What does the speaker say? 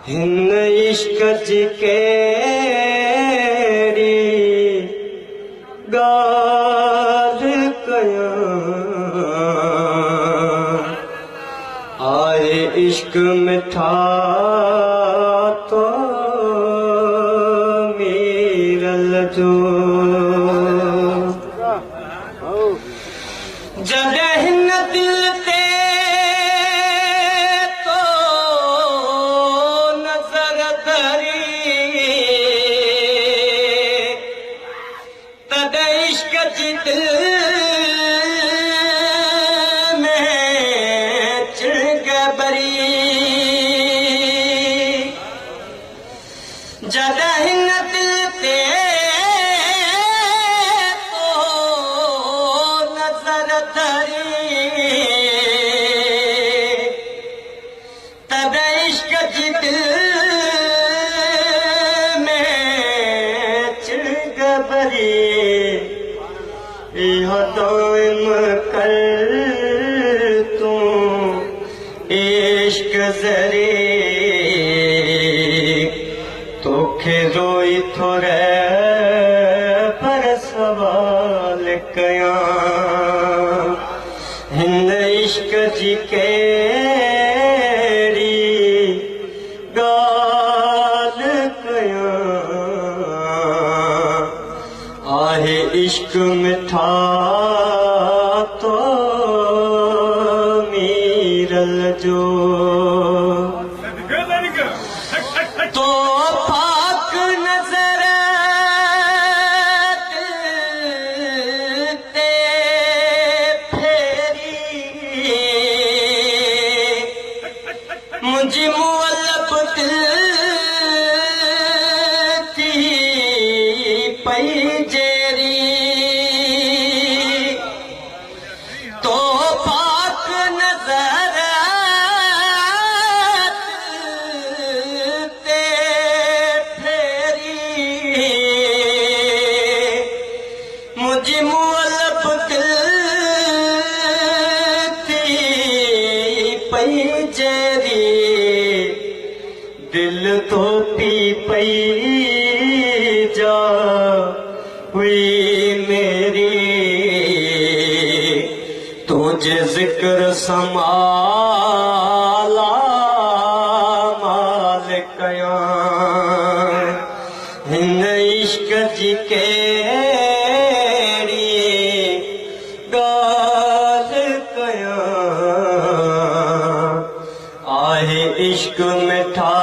हिन इश्क जी केड़ी गाल कयां आए इश्क मिठा तो मीरल जो जॾहिं हिन दिल ते तो नज़र धरी तॾहिं इश्क जी दिल में चिड़ग भरी जॾहिं हिन दिल ते इश्क जी दिल में चिड़ग भरी इहो दाइम कर तूं इश्क ज़रे तोखे रोई थो रहे पर सवाल कयां हिन इश्क जी गाल कयां आहे इश्क मिठा तो मीरल जो तो पाक नजर ते फेरी मुझी मुअल्लफ दिल थी पई जेरी तो पाक नजर ते फेरी मुझी मुअल्लफ दिल थी पई जेरी दिल तो पी पई जा हुई मेरी तुझे जिक्र समाला माल कयां हिन इश्क जी केड़ी गाल कयां आहे इश्क मिठा